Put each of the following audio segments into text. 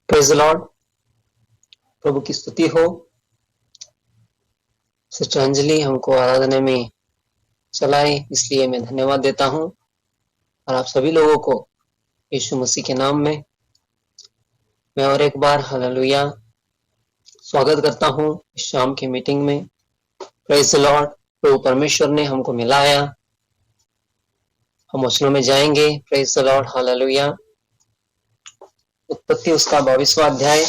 Praise the Lord. प्रभु की स्तुति हो। सिस्टर अंजलि हमको आराधना में चलाए, इसलिए मैं धन्यवाद देता हूं। और आप सभी लोगों को यीशु मसीह के नाम में मैं और एक बार हालेलुया स्वागत करता हूं इस शाम की मीटिंग में। Praise the Lord. प्रभु परमेश्वर ने हमको मिलाया, हम वचनों में जाएंगे। Praise the lord, hallelujah. उत्पत्ति उसका 22वां अध्याय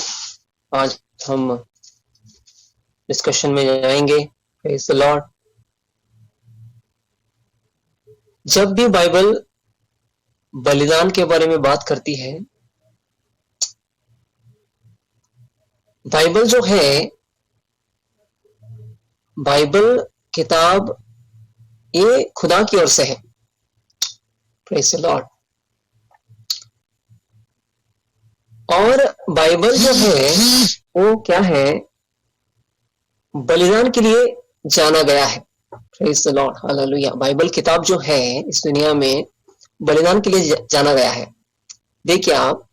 आज हम डिस्कशन में जाएंगे। Praise the Lord. जब भी बाइबल बलिदान के बारे में बात करती है, बाइबल जो है, बाइबल किताब ये खुदा की ओर से है। Praise the Lord. और बाइबल जो है वो क्या है, बलिदान के लिए जाना गया है। Praise the lord, hallelujah. Bible किताब जो है इस दुनिया में बलिदान के लिए जाना गया है। देखिए, आप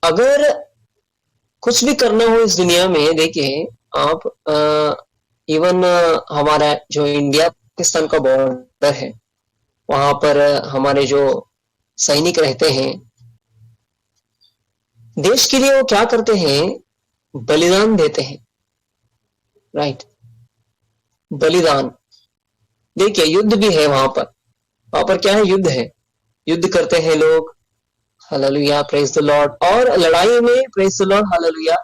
अगर कुछ भी करना हो इस दुनिया में, देखिए आप इवन हमारा जो इंडिया पाकिस्तान का बॉर्डर है, वहां पर हमारे जो सैनिक रहते हैं, देश के लिए वो क्या करते हैं, बलिदान देते हैं। राइट, बलिदान। देखिए, युद्ध भी है वहां पर क्या है, युद्ध है, युद्ध करते हैं लोग। Hallelujah, praise the Lord. और लड़ाई में, प्रेज द लॉर्ड, हालेलुया,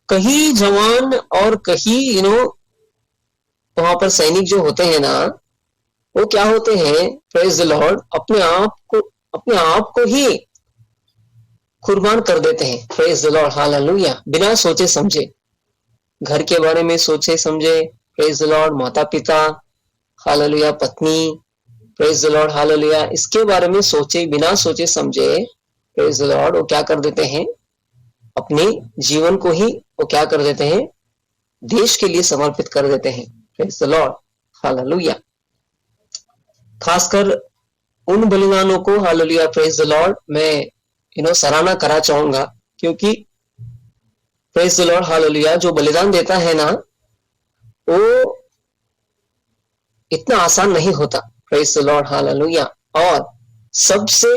कहीं जवान और कहीं वहां पर सैनिक जो होते हैं ना, वो क्या होते हैं, प्रेज द लॉर्ड, अपने आप को ही कुर्बान कर देते हैं। Praise the lord, hallelujah. बिना सोचे समझे, घर के बारे में सोचे समझे, प्रेज द लॉर्ड, माता पिता, हालेलुया, पत्नी, प्रेज द लॉर्ड, हालेलुया, इसके बारे में सोचे, बिना सोचे समझे, प्रेज द लॉर्ड, वो क्या कर देते हैं, अपने जीवन को ही वो क्या कर देते हैं, देश के लिए समर्पित कर देते हैं। Praise the lord, hallelujah. खासकर उन बलिदानों को, हालेलुया, प्रेज द लॉर्ड, मैं सराहना करा चाहूंगा, क्योंकि प्रेज द लॉर्ड, हालेलुया, जो बलिदान देता है ना, वो इतना आसान नहीं होता। Praise the lord, hallelujah. और सबसे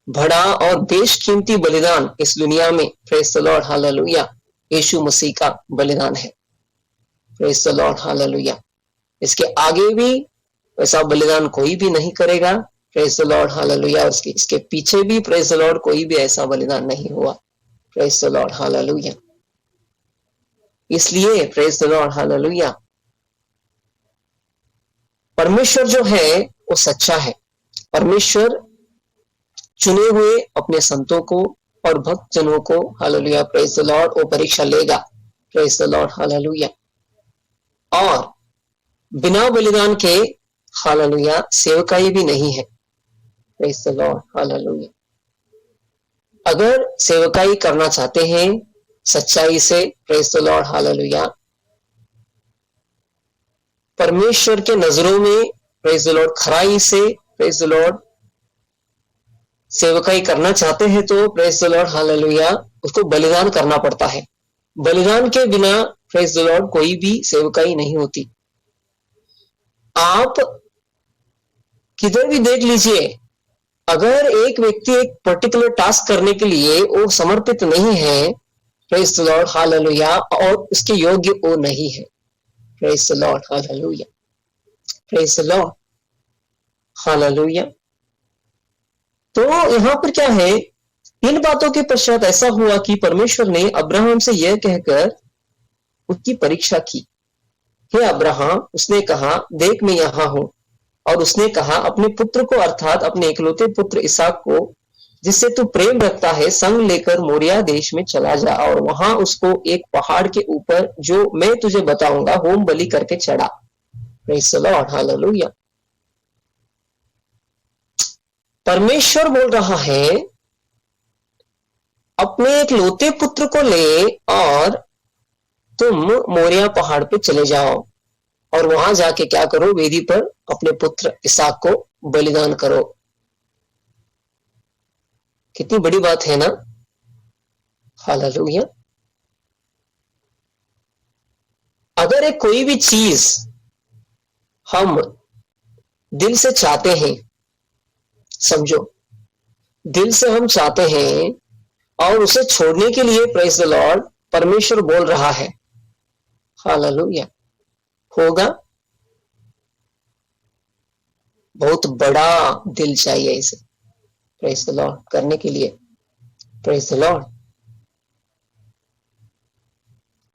बड़ा और बेशकीमती बलिदान इस दुनिया में, praise the lord, hallelujah, Yeshu Masih का बलिदान है। Praise the lord, hallelujah. इसके आगे भी वैसा बलिदान कोई भी नहीं करेगा। Praise the lord, hallelujah. और इसके पीछे भी, प्रेज द लॉर्ड, कोई भी ऐसा बलिदान नहीं हुआ। Praise the lord, hallelujah. इसलिए प्रेज द लॉर्ड, हालेलुया, परमेश्वर जो है वो सच्चा है। परमेश्वर चुने हुए अपने संतों को और भक्त जनों को, हालेलुया, प्रेज द लॉर्ड, वो परीक्षा लेगा। Praise the lord, hallelujah. और बिना बलिदान के, हालेलुया, सेवकाई भी नहीं है। Praise the lord, hallelujah. अगर सेवकाई करना चाहते हैं सच्चाई से, प्रेज द लॉर्ड, हालेलुया, परमेश्वर के नजरों में, प्रेज द लॉर्ड, खराई से, प्रेज द लॉर्ड, सेवकाई करना चाहते हैं तो, प्रेज द लॉर्ड, हालेलुया, उसको बलिदान करना पड़ता है। बलिदान के बिना, प्रेज द लॉर्ड, कोई भी सेवकाई नहीं होती। आप किधर भी देख लीजिए, अगर एक व्यक्ति एक पर्टिकुलर टास्क करने के लिए वो समर्पित नहीं है, प्रेज द लॉर्ड, हालेलुया, और उसके योग्य वो नहीं है। Praise the lord, hallelujah, praise the lord, hallelujah. तो यहां पर क्या है, इन बातों के पश्चात ऐसा हुआ कि परमेश्वर ने अब्राहम से यह कहकर उसकी परीक्षा की। हे अब्राहम, उसने कहा, देख मैं यहां हूं। और उसने कहा, अपने पुत्र को, अर्थात अपने इकलौते पुत्र इसहाक को, जिससे तू प्रेम रखता है, संग लेकर मोरिया देश में चला जा और वहां उसको एक पहाड़ के ऊपर, जो मैं तुझे बताऊंगा, होम बलि करके चढ़ा। Praise the lord, hallelujah. परमेश्वर बोल रहा है, अपने इकलौते पुत्र को ले और तुम मोरिया पहाड़ पे चले जाओ और वहां जाके क्या करो, वेदी पर अपने पुत्र इसहाक को बलिदान करो। कितनी बड़ी बात है ना। हालेलुया। अगर एक कोई भी चीज हम दिल से चाहते हैं, समझो दिल से हम चाहते हैं और उसे छोड़ने के लिए प्रेज द लॉर्ड परमेश्वर बोल रहा है, हालेलुया, होगा। बहुत बड़ा दिल चाहिए इसे प्रेज द लॉर्ड करने के लिए। Praise the Lord.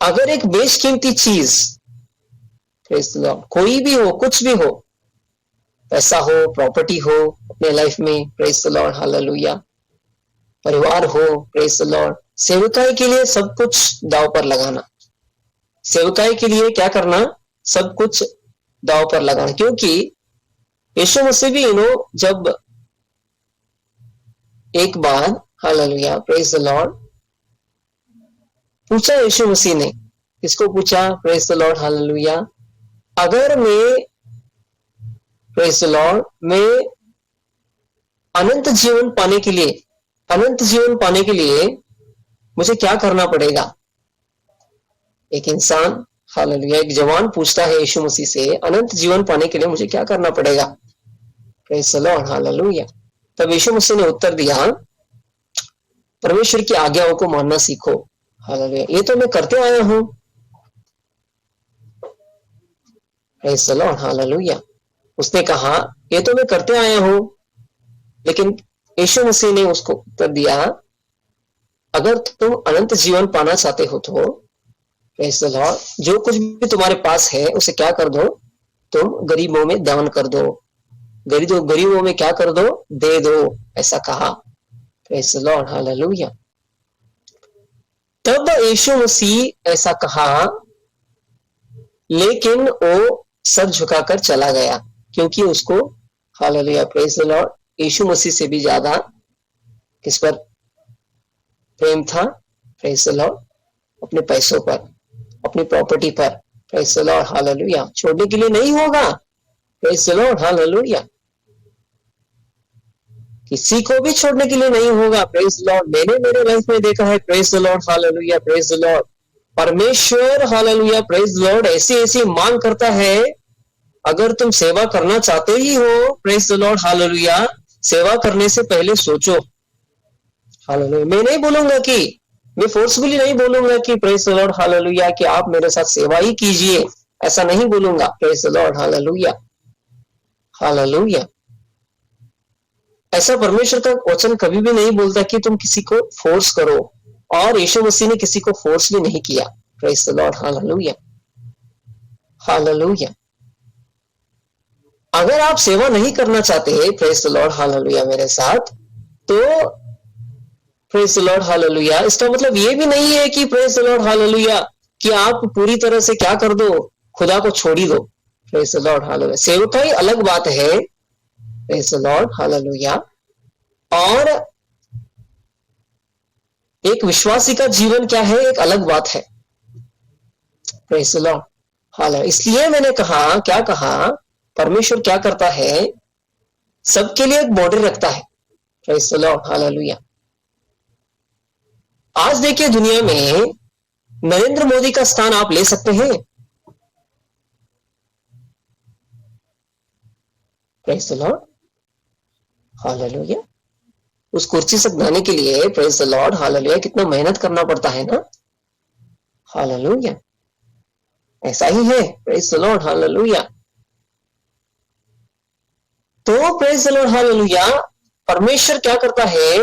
अगर एक बेशकीमती चीज, प्रेज द लॉर्ड, कोई भी हो, कुछ भी हो, पैसा हो, प्रॉपर्टी हो अपने लाइफ में, प्रेज द लॉर्ड, हालेलुया, परिवार हो, प्रेज द लॉर्ड, सेवकाई के लिए सब कुछ दांव पर लगाना, सेवकाई के लिए क्या करना, सब कुछ दांव पर लगाना। क्योंकि यीशु मसीह भी जब एक बार, हालेलुया, प्रेज द लॉर्ड, पूछा यीशु मसीह ने, किसको पूछा, प्रेज द लॉर्ड, हालेलुया, अगर मैं, प्रेज द लॉर्ड, मैं अनंत जीवन पाने के लिए, अनंत जीवन पाने के लिए मुझे क्या करना पड़ेगा। एक इंसान, हालेलुया, एक जवान पूछता है यीशु मसीह से, अनंत जीवन पाने के लिए मुझे क्या करना पड़ेगा। Praise the lord, hallelujah. तब यीशु मसीह ने उत्तर दिया, परमेश्वर की आज्ञाओं को मानना सीखो। हालेलुया, ये तो मैं करते आया हूं। Praise the lord, hallelujah. उसने कहा, ये तो मैं करते आया हूं, लेकिन यीशु मसीह ने उसको उत्तर दिया, अगर तुम अनंत जीवन पाना चाहते हो तो प्रेज द लॉर्ड, जो कुछ भी तुम्हारे पास है उसे क्या कर दो, तुम गरीबों में दान कर दो, गरीबों में क्या कर दो, दे दो, ऐसा कहा। Praise the lord, hallelujah. तब यीशु मसीह ऐसा कहा, लेकिन वो सर झुकाकर चला गया, क्योंकि उसको, हालेलुया, प्रेज द लॉर्ड, यीशु मसीह से भी ज्यादा किस पर प्रेम था, प्रेज द लॉर्ड, अपने पैसों पर, अपनी प्रॉपर्टी पर। Praise the lord, hallelujah. छोड़ने के लिए नहीं होगा, प्रेज द लॉर्ड, हालेलुया, किसी को भी छोड़ने के लिए नहीं होगा। प्रेज द लॉर्ड, मैंने मेरे लाइफ में देखा है, praise the lord, hallelujah, praise the Lord, परमेश्वर, हालेलुया, प्रेज द लॉर्ड, ऐसी ऐसी मांग करता है, अगर तुम सेवा करना चाहते ही हो, प्रेज द लॉर्ड, हालेलुया, सेवा करने से पहले सोचो। हालेलुया, मैं नहीं बोलूंगा कि, मैं फोर्सफुली नहीं बोलूंगा कि प्रेज द लॉर्ड, हालेलुया, कि आप मेरे साथ सेवा ही कीजिए, ऐसा नहीं बोलूंगा। Praise the lord, hallelujah, hallelujah. ऐसा परमेश्वर का वचन कभी भी नहीं बोलता कि तुम किसी को फोर्स करो, और यीशु मसीह ने किसी को फोर्स भी नहीं किया। Praise the lord, hallelujah, hallelujah. अगर आप सेवा नहीं करना चाहते, प्रेज द लॉर्ड, हालेलुया, मेरे साथ, तो प्रेज द लॉर्ड, हालेलुया, इसका मतलब ये भी नहीं है कि प्रेज द लॉर्ड, हालेलुया, कि आप पूरी तरह से क्या कर दो, खुदा को छोड़ ही दो। प्रेज द लॉर्ड, हालेलुया, सेवकाई अलग बात है, प्रेज द लॉर्ड, हालेलुया, और एक विश्वासी का जीवन क्या है, एक अलग बात है। Praise the lord, hallelujah. इसलिए मैंने कहा, क्या कहा, परमेश्वर क्या करता है, सबके लिए एक बॉर्डर रखता है। Praise the lord, hallelujah. आज देखिए, दुनिया में नरेंद्र मोदी का स्थान आप ले सकते हैं। Praise the lord, hallelujah. उस कुर्सी से जाने के लिए, प्रेज द लॉर्ड, हालेलुया, कितना मेहनत करना पड़ता है ना। हालेलुया, ऐसा ही है। Praise the lord, hallelujah. तो प्रेज द लॉर्ड, हालेलुया, परमेश्वर क्या करता है,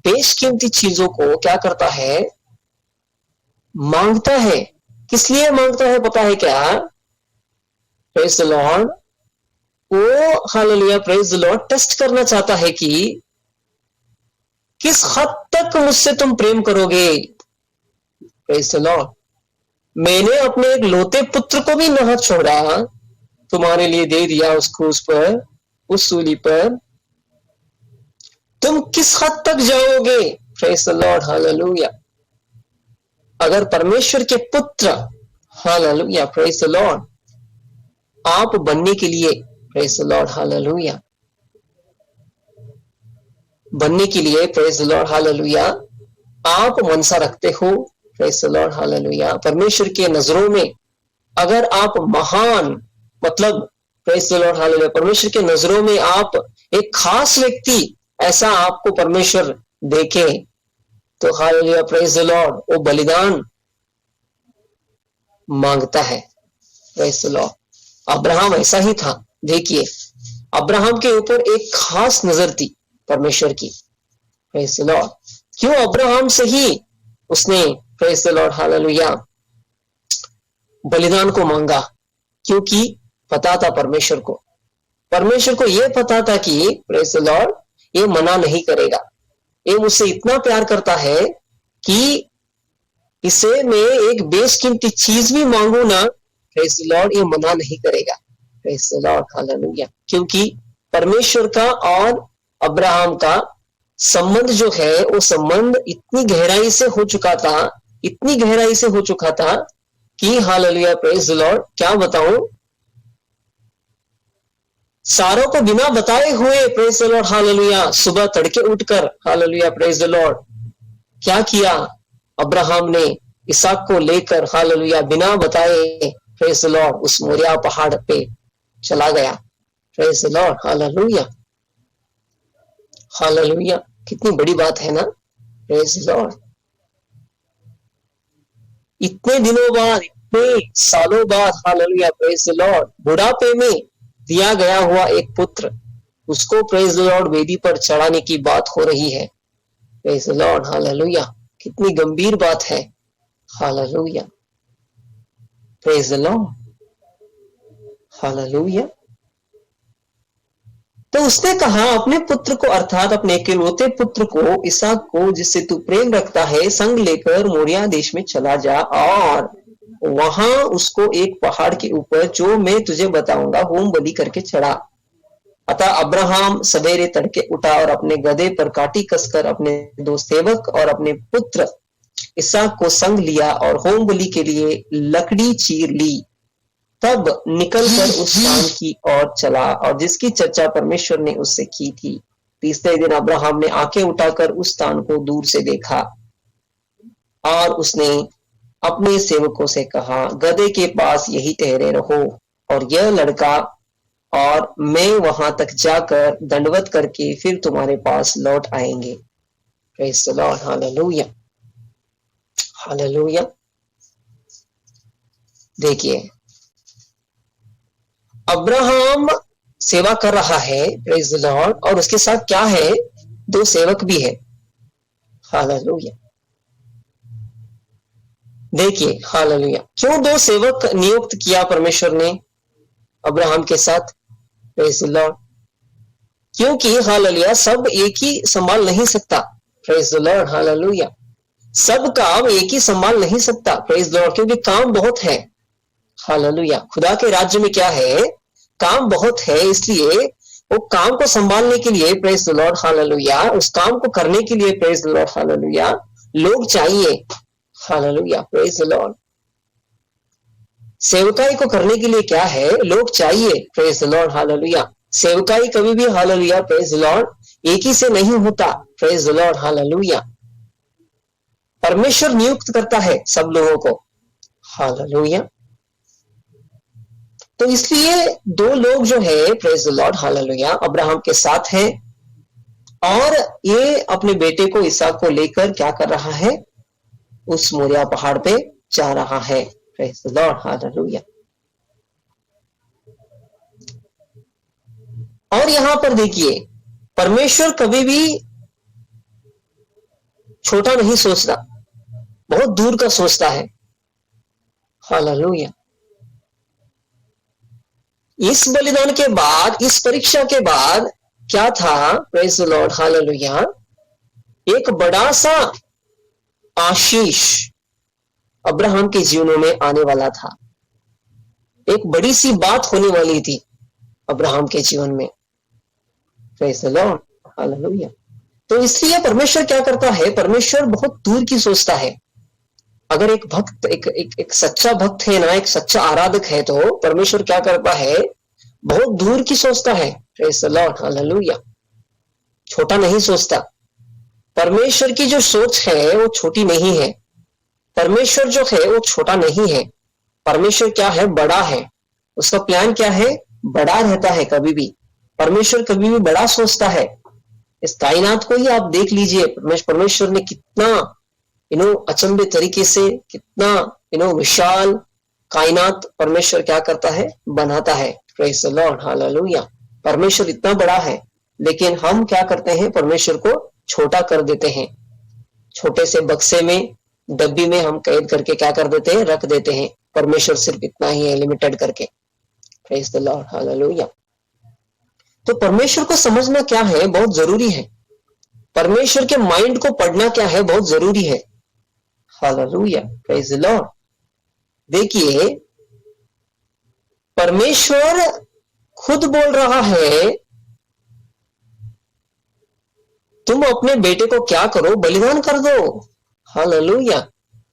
बेशकीमती चीजों को क्या करता है, मांगता है। किस लिए मांगता है पता है क्या, प्रेज द लॉर्ड, वो, hallelujah, praise the Lord, test करना चाहता है कि किस हद तक मुझसे तुम प्रेम करोगे। प्रेज द लॉर्ड, मैंने अपने एक लोते पुत्र को भी नहीं छोड़ा, तुम्हारे लिए दे दिया उस क्रूस पर, उस सूली पर, तुम किस हद तक जाओगे। Praise the lord, hallelujah. अगर परमेश्वर के पुत्र, हालेलुया, प्रेज द लॉर्ड, आप बनने के लिए, प्रेज द लॉर्ड, हालेलुया, बनने के लिए, प्रेज द लॉर्ड हालेलुया, आप मनसा रखते हो, प्रेज द लॉर्ड हालेलुया, परमेश्वर के नजरों में अगर आप महान, मतलब प्रेज द लॉर्ड हालेलुया, परमेश्वर के नजरों में आप एक खास व्यक्ति ऐसा आपको परमेश्वर देखे, तो हालेलुया, प्रेज द लॉर्ड, वो बलिदान मांगता है। Praise the Lord. अब्राहम ऐसा ही था। देखिए, अब्राहम के ऊपर एक खास नजर थी परमेश्वर की। Praise the Lord. क्यों अब्राहम से ही उसने, प्रेज द लॉर्ड हालेलुया, बलिदान को मांगा? क्योंकि पता था परमेश्वर को यह पता था कि प्रेज द लॉर्ड ये मना नहीं करेगा, ये मुझसे इतना प्यार करता है कि इसे मैं एक बेशकीमती चीज भी मांगू ना, प्रेज द लॉर्ड, ये मना नहीं करेगा। Praise the lord hallelujah. क्योंकि परमेश्वर का और अब्राहम का संबंध जो है, वो संबंध इतनी गहराई से हो चुका था कि हालेलुया, प्रेज द लॉर्ड, क्या बताऊं, सारों को बिना बताए हुए, प्रेज द लॉर्ड हालेलुया, सुबह तड़के उठकर, हालेलुया, प्रेज द लॉर्ड, क्या किया अब्राहम ने? इसहाक को लेकर, हालेलुया, बिना बताए, प्रेज द लॉर्ड, उस मोरिया पहाड़ पे चला गया। Praise the lord hallelujah, hallelujah. कितनी बड़ी बात है ना, प्रेज द लॉर्ड। इतने दिनों बाद, इतने सालों बाद, हालेलुया, प्रेज द लॉर्ड, बुढ़ापे में दिया गया हुआ एक पुत्र, उसको प्रेज द लॉर्ड वेदी पर चढ़ाने की बात हो रही है। Praise the lord hallelujah. कितनी गंभीर बात है। Hallelujah, praise the lord hallelujah. तो उसने कहा अपने पुत्र को, अर्थात अपने इकलौते पुत्र को, इसहाक को, जिससे तू प्रेम रखता है, संग लेकर मोरिया देश में चला जा और वहां उसको एक पहाड़ के ऊपर, जो मैं तुझे बताऊंगा, होम बलि करके चढ़ा। अतः अब्राहम सवेरे तड़के उठा और अपने गधे पर काटी कसकर अपने 2 सेवक और अपने पुत्र इसहाक को संग लिया और होम बलि के लिए लकड़ी चीर ली। तब निकलकर उस स्थान की ओर चला और जिसकी चर्चा परमेश्वर ने उससे की थी। तीसरे दिन अब्राहम ने आंखें उठाकर उस स्थान को दूर से देखा और उसने अपने सेवकों से कहा, गधे के पास यही ठहरे रहो और यह लड़का और मैं वहां तक जाकर दंडवत करके फिर तुम्हारे पास लौट आएंगे। Praise the lord hallelujah, hallelujah. देखिए, अब्राहम सेवा कर रहा है, प्रेज द लॉर्ड, और उसके साथ क्या है, 2 सेवक भी है। हालेलुया। देखिए, हालेलुया। क्यों 2 सेवक नियुक्त किया परमेश्वर ने अब्राहम के साथ? Praise the Lord. क्योंकि हालेलुया, सब एक ही संभाल नहीं सकता। Praise the lord hallelujah. सब काम एक ही संभाल नहीं सकता। Praise the Lord. क्योंकि काम बहुत है। हालेलुया। खुदा के राज्य में क्या है, काम बहुत है, इसलिए वो काम को संभालने के लिए, प्रेज द लॉर्ड हालेलुया, उस काम को करने के लिए, प्रेज द लॉर्ड हालेलुया, लोग चाहिए। Hallelujah, praise the Lord. सेवकाई को करने के लिए क्या है, लोग चाहिए। Praise the lord hallelujah. सेवकाई कभी भी, हालेलुया, प्रेज द लॉर्ड, एक ही से नहीं होता। Praise the lord hallelujah. परमेश्वर नियुक्त करता है सब लोगों को। हालेलुया। तो इसलिए 2 लोग जो है, praise the lord hallelujah, Abraham के साथ हैं और ये अपने बेटे को, इसहाक को लेकर क्या कर रहा है, उस मोरिया पहाड़ पे जा रहा है। Praise the lord hallelujah. और यहां पर देखिए, परमेश्वर कभी भी छोटा नहीं सोचता, बहुत दूर का सोचता है। हालेलुया। इस बलिदान के बाद, इस परीक्षा के बाद क्या था, प्रेज द लॉर्ड हालेलुया, एक बड़ा सा आशीष अब्राहम के जीवनों में आने वाला था। एक बड़ी सी बात होने वाली थी अब्राहम के जीवन में। Praise the lord hallelujah. तो इसलिए परमेश्वर क्या करता है, परमेश्वर बहुत दूर की सोचता है। अगर एक भक्त, एक सच्चा भक्त है ना, एक सच्चा आराधक है, तो परमेश्वर क्या करता है, बहुत दूर की सोचता है। Praise the lord hallelujah. छोटा नहीं सोचता। परमेश्वर की जो सोच है वो छोटी नहीं है। परमेश्वर जो है वो छोटा नहीं है। परमेश्वर क्या है? बड़ा है। उसका प्लान क्या है? बड़ा रहता है कभी भी। परमेश्वर कभी भी बड़ा सोचता है। इस कायनात को ही आप देख लीजिए, परमेश्वर ने कितना अचंभे तरीके से, कितना विशाल कायनात परमेश्वर क्या करता है? बनाता है। Praise the lord, hallelujah. परमेश्वर इतना बड़ा है, लेकिन हम क्या करते हैं? परमेश्वर को छोटा कर देते हैं। छोटे से बक्से में, डब्बी में हम कैद करके क्या कर देते हैं? रख देते हैं। परमेश्वर सिर्फ इतना ही है, लिमिटेड करके। Praise the lord, hallelujah. तो परमेश्वर को समझना क्या है? बहुत जरूरी है। परमेश्वर के माइंड को पढ़ना क्या है? बहुत जरूरी है। Hallelujah, praise the Lord. देखिए, परमेश्वर खुद बोल रहा है, तुम अपने बेटे को क्या करो? बलिदान कर दो। हालेलुया।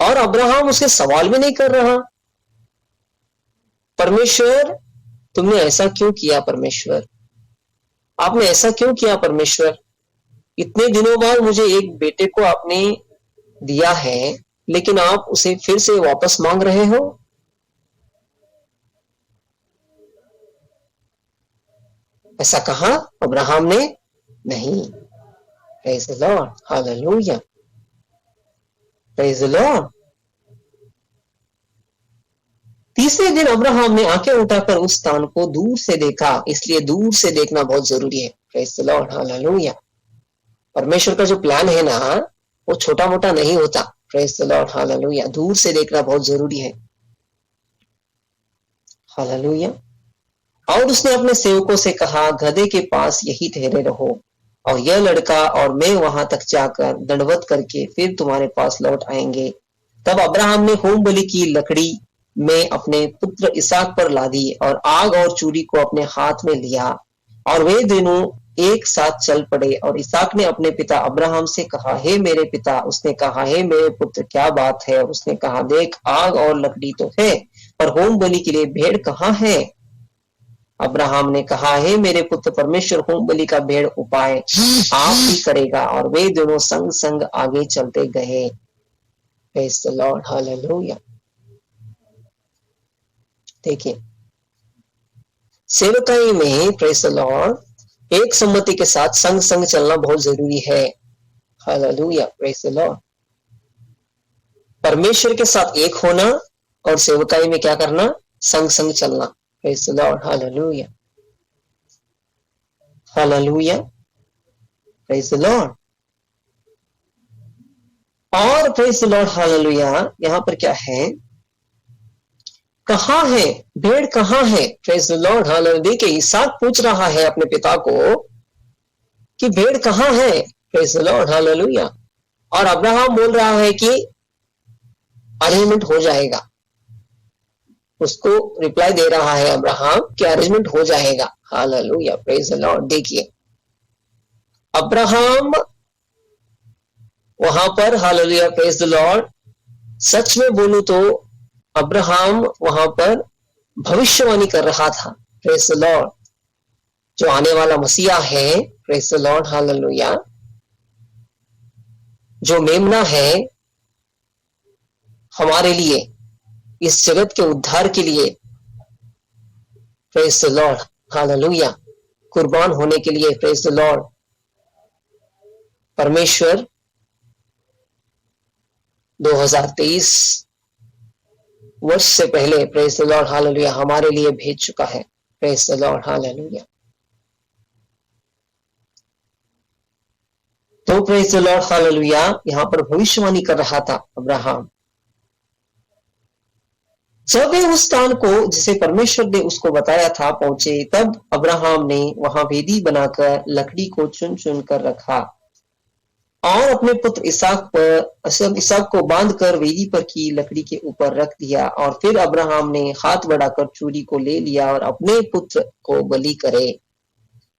और अब्राहम उससे सवाल भी नहीं कर रहा। परमेश्वर, तुमने ऐसा क्यों किया? परमेश्वर, आपने ऐसा क्यों किया? परमेश्वर, इतने दिनों बाद मुझे एक बेटे को आपने दिया है, लेकिन आप उसे फिर से वापस मांग रहे हो। ऐसा कहा अब्राहम ने? नहीं। Praise the lord, hallelujah, praise the Lord. तीसरे दिन अब्राहम ने आंखें उठाकर उस स्थान को दूर से देखा। इसलिए दूर से देखना बहुत जरूरी है। Praise the lord, hallelujah. परमेश्वर का जो प्लान है ना, वो छोटा मोटा नहीं होता। Praise the lord, hallelujah. दूर से देखना बहुत जरूरी है। हालेलुया। और उसने अपने सेवकों से कहा, गधे के पास यही ठहरे रहो, और यह लड़का और मैं वहां तक जाकर दंडवत करके फिर तुम्हारे पास लौट आएंगे। तब अब्राहम ने होम बलि की लकड़ी में अपने पुत्र इसहाक पर लादी और आग और चूड़ी को अपने हाथ में लिया, और वे दोनों एक साथ चल पड़े। और इसहाक ने अपने पिता अब्राहम से कहा, हे मेरे पिता। उसने कहा, हे मेरे पुत्र, क्या बात है? और उसने कहा, देख, आग और लकड़ी तो है, पर होम बलि के लिए भेड़ कहाँ है? अब्राहम ने कहा, हे मेरे पुत्र, परमेश्वर होम बलि का भेड़ उपाय आप ही करेगा। और वे दोनों संग संग आगे चलते गए। Praise the lord, hallelujah. देखिए, सेवकाई में, प्रेज़ द लॉर्ड, एक सम्मति के साथ संग संग चलना बहुत जरूरी है। Hallelujah, praise the Lord. परमेश्वर के साथ एक होना और सेवकाई में क्या करना? संग संग चलना। Praise the lord, hallelujah, hallelujah, praise the Lord. और प्रेज़ द लॉर्ड, हालेलुया, यहां पर क्या है? कहाँ है भेड़? कहाँ है? Praise the lord, hallelujah. देखिए, इसहाक पूछ रहा है अपने पिता को कि भेड़ कहाँ है? Praise the lord, hallelujah. और अब्राहम बोल रहा है कि अरेंजमेंट हो जाएगा। उसको रिप्लाई दे रहा है अब्राहम कि अरेंजमेंट हो जाएगा। Hallelujah, praise the Lord. देखिए, अब्राहम वहां पर, हालेलुया, प्रेज़ द लॉर्ड, सच में बोलूं तो अब्राहम वहां पर भविष्यवाणी कर रहा था। प्रेज़ द लॉर्ड, जो आने वाला मसीहा है, प्रेज़ द लॉर्ड, हालेलुया, जो मेमना है हमारे लिए, इस जगत के उद्धार के लिए, प्रेज़ द लॉर्ड, हालेलुया, कुर्बान होने के लिए, प्रेज़ द लॉर्ड, परमेश्वर 2023 वर्ष से पहले, प्रेज़ द लॉर्ड, हालेलुया, हमारे लिए भेज चुका है। Praise the lord, hallelujah. तो प्रेज़ द लॉर्ड, हालेलुया, यहां पर भविष्यवाणी कर रहा था अब्राहम। जब वे उस स्थान को, जिसे परमेश्वर ने उसको बताया था, पहुंचे, तब अब्राहम ने वहां वेदी बनाकर लकड़ी को चुन चुन कर रखा और अपने पुत्र इसहाक को बांधकर वेदी पर की लकड़ी के ऊपर रख दिया। और फिर अब्राहम ने हाथ बढ़ाकर चूड़ी को ले लिया और अपने पुत्र को बलि करे।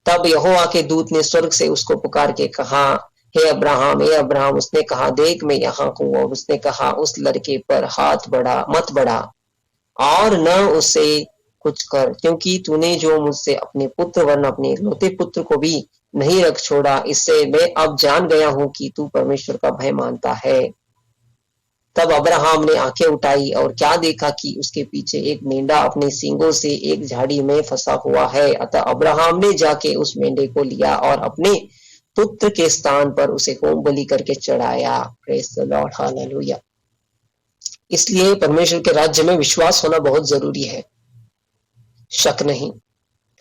तब यहोवा के दूत ने स्वर्ग से उसको पुकार के कहा, हे अब्राहम, हे अब्राहम। उसने कहा, देख, मैं यहाँ हूँ। और उसने कहा, उस लड़के पर हाथ मत बढ़ा और न उसे कुछ कर, क्योंकि तूने जो मुझसे अपने पुत्र वरन अपने इकलौते पुत्र को भी नहीं रख छोड़ा, इससे मैं अब जान गया हूं कि तू परमेश्वर का भय मानता है। तब अब्राहम ने आंखें उठाई और क्या देखा कि उसके पीछे एक मेंढा अपने सींगों से एक झाड़ी में फंसा हुआ है। अतः अब्राहम ने जाके उस मेंढे को लिया और अपने पुत्र के स्थान पर उसे होम बलि करके चढ़ाया। Praise the lord, hallelujah. इसलिए परमेश्वर के राज्य में विश्वास होना बहुत जरूरी है, शक नहीं।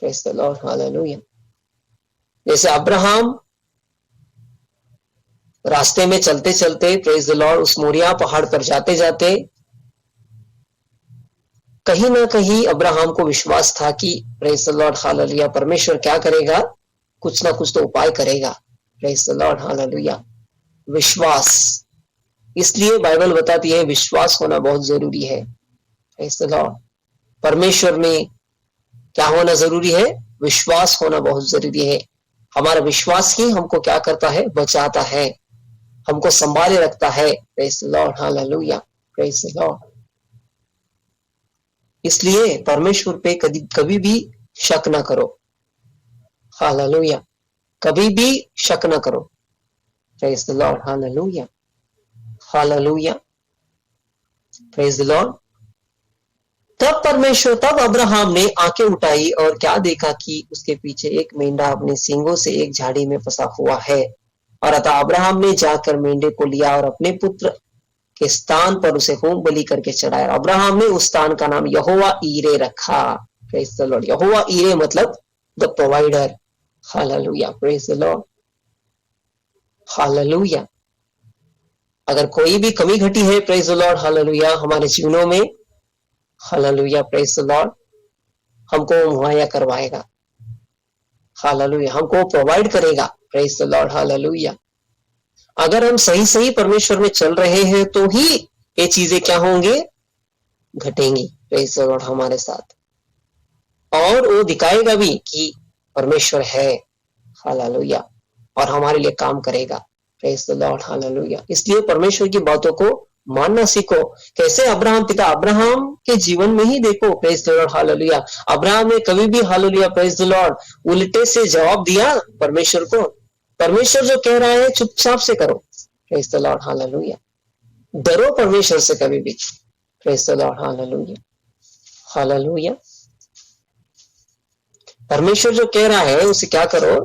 Praise the lord, hallelujah. जैसे अब्राहम रास्ते में चलते चलते, प्रेज द लॉर्ड, उस मोरिया पहाड़ पर जाते जाते कहीं ना कहीं अब्राहम को विश्वास था कि प्रेज द लॉर्ड, हालेलुया, परमेश्वर क्या करेगा, कुछ ना कुछ तो उपाय करेगा। Praise the lord, hallelujah. विश्वास, इसलिए बाइबल बताती है विश्वास होना बहुत जरूरी है। प्रेज द लॉर्ड, परमेश्वर में क्या होना जरूरी है, विश्वास होना बहुत जरूरी है। हमारा विश्वास ही हमको क्या करता है, बचाता है, हमको संभाले रखता है। Praise the lord, hallelujah, praise the Lord. इसलिए परमेश्वर पे कभी भी शक ना करो, हालेलुया, कभी भी शक ना करो। Praise the lord, hallelujah, hallelujah, praise the Lord. तब अब्राहम ने आंखें उठाई और क्या देखा कि उसके पीछे एक मेंढा अपने सींगों से एक झाड़ी में फंसा हुआ है। और अतः अब्राहम ने जाकर मेंढे को लिया और अपने पुत्र के स्थान पर उसे होम बलि करके चढ़ाया। अब्राहम ने उस स्थान का नाम यहोवा ईरे रखा। प्रेज द लॉर्ड, यहोवा ईरे मतलब the provider. Hallelujah, praise the lord, hallelujah. अगर कोई भी कमी घटी है, प्रेज द लॉर्ड, हालेलुया, हमारे जीवनों में, हालेलुया, प्रेज द लॉर्ड, हमको मुहैया करवाएगा, हालेलुया, हमको प्रोवाइड करेगा। Praise the lord, hallelujah. अगर हम सही सही परमेश्वर में चल रहे हैं तो ही ये चीजें क्या होंगे, घटेंगी। प्रेज द लॉर्ड, हमारे साथ, और वो दिखाएगा भी कि परमेश्वर है, हालेलुया, और हमारे लिए काम करेगा। Praise the lord, hallelujah. इसलिए परमेश्वर की बातों को मानना सीखो। कैसे अब्राहम, पिता अब्राहम के जीवन में ही देखो, praise the lord, hallelujah. Abraham ने कभी भी, हालेलुया, प्रेज द लॉर्ड, उल्टे से जवाब दिया परमेश्वर को। परमेश्वर जो कह रहा है चुपचाप से करो। Praise the lord, hallelujah. डरो परमेश्वर से कभी भी। Praise the lord, hallelujah, hallelujah. परमेश्वर जो कह रहा है उसे क्या करो,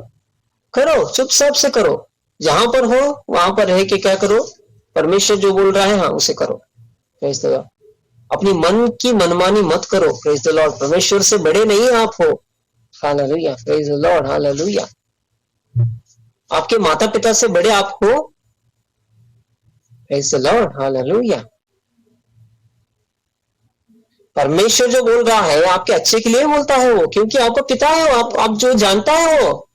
करो, चुपचाप से करो। जहां पर हो वहां पर रह के क्या करो, परमेश्वर जो बोल रहा है, हाँ, उसे करो। Praise the Lord. अपनी मन की मनमानी मत करो। Praise the Lord. परमेश्वर से बड़े नहीं आप हो, hallelujah, praise the lord, hallelujah. आपके माता पिता से बड़े आप हो, प्रेज द लॉर्ड, हालेलुया। परमेश्वर जो बोल रहा है आपके अच्छे के लिए बोलता है वो, क्योंकि आपका पिता है, आप जो जानता है वो,